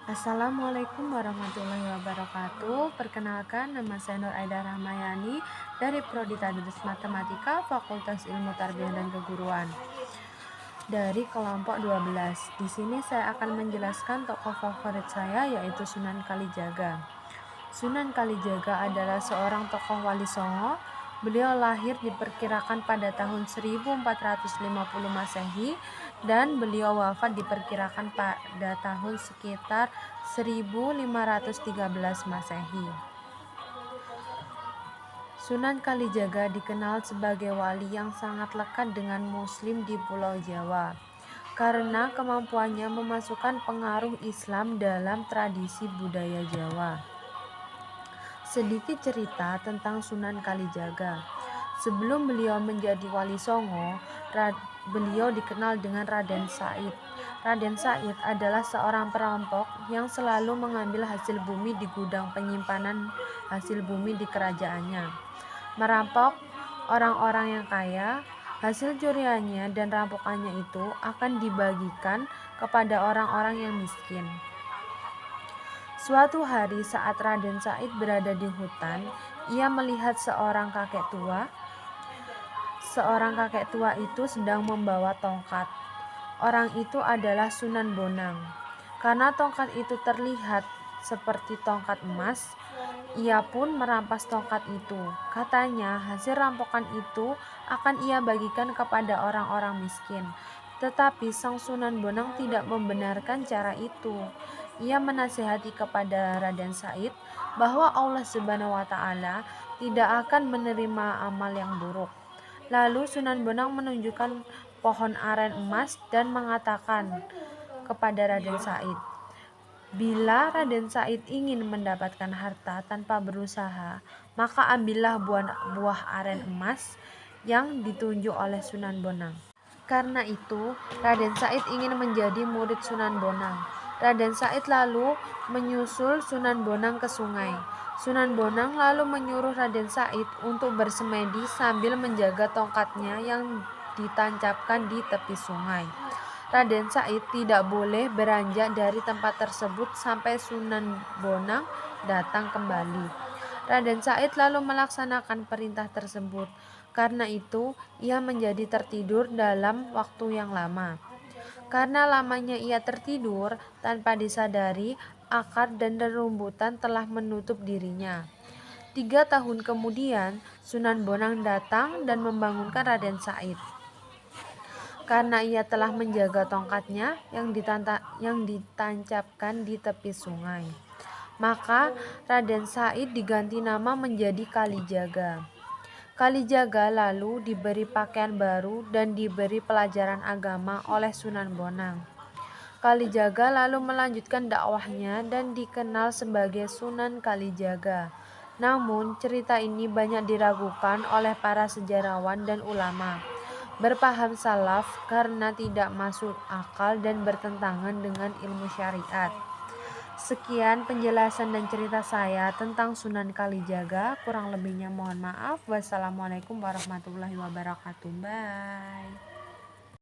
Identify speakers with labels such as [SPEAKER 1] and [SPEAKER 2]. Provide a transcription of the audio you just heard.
[SPEAKER 1] Assalamualaikum warahmatullahi wabarakatuh. Perkenalkan, nama saya Nur Aida Rahmayani dari Prodi Tadris Matematika Fakultas Ilmu Tarbiyah dan Keguruan dari kelompok 12. Di sini saya akan menjelaskan tokoh favorit saya, yaitu Sunan Kalijaga. Sunan Kalijaga adalah seorang tokoh Wali Songo. Beliau lahir diperkirakan pada tahun 1450 Masehi dan beliau wafat diperkirakan pada tahun sekitar 1513 Masehi. Sunan Kalijaga dikenal sebagai wali yang sangat lekat dengan Muslim di Pulau Jawa karena kemampuannya memasukkan pengaruh Islam dalam tradisi budaya Jawa. Sedikit cerita tentang Sunan Kalijaga. Sebelum beliau menjadi Wali Songo, beliau dikenal dengan Raden Said. Raden Said adalah seorang perampok yang selalu mengambil hasil bumi di gudang penyimpanan hasil bumi di kerajaannya. Merampok orang-orang yang kaya, hasil curiannya dan rampokannya itu akan dibagikan kepada orang-orang yang miskin. Suatu hari saat Raden Said berada di hutan, ia melihat seorang kakek tua. Seorang kakek tua itu sedang membawa tongkat. Orang itu adalah Sunan Bonang. Karena tongkat itu terlihat seperti tongkat emas, ia pun merampas tongkat itu. Katanya hasil rampokan itu akan ia bagikan kepada orang-orang miskin. Tetapi sang Sunan Bonang tidak membenarkan cara itu. Ia menasihati kepada Raden Said bahwa Allah Subhanahu wa Ta'ala tidak akan menerima amal yang buruk. Lalu Sunan Bonang menunjukkan pohon aren emas dan mengatakan kepada Raden Said, bila Raden Said ingin mendapatkan harta tanpa berusaha, maka ambillah buah aren emas yang ditunjuk oleh Sunan Bonang. Karena itu, Raden Said ingin menjadi murid Sunan Bonang. Raden Said lalu menyusul Sunan Bonang ke sungai. Sunan Bonang lalu menyuruh Raden Said untuk bersemedi sambil menjaga tongkatnya yang ditancapkan di tepi sungai. Raden Said tidak boleh beranjak dari tempat tersebut sampai Sunan Bonang datang kembali. Raden Said lalu melaksanakan perintah tersebut. Karena itu, ia menjadi tertidur dalam waktu yang lama. Karena lamanya ia tertidur, tanpa disadari, akar dan rerumputan telah menutup dirinya. 3 tahun kemudian, Sunan Bonang datang dan membangunkan Raden Said. Karena ia telah menjaga tongkatnya yang ditancapkan di tepi sungai. Maka Raden Said diganti nama menjadi Kalijaga. Kalijaga lalu diberi pakaian baru dan diberi pelajaran agama oleh Sunan Bonang. Kalijaga lalu melanjutkan dakwahnya dan dikenal sebagai Sunan Kalijaga. Namun, cerita ini banyak diragukan oleh para sejarawan dan ulama berpaham salaf karena tidak masuk akal dan bertentangan dengan ilmu syariat. Sekian penjelasan dan cerita saya tentang Sunan Kalijaga. Kurang lebihnya mohon maaf. Wassalamualaikum warahmatullahi wabarakatuh. Bye.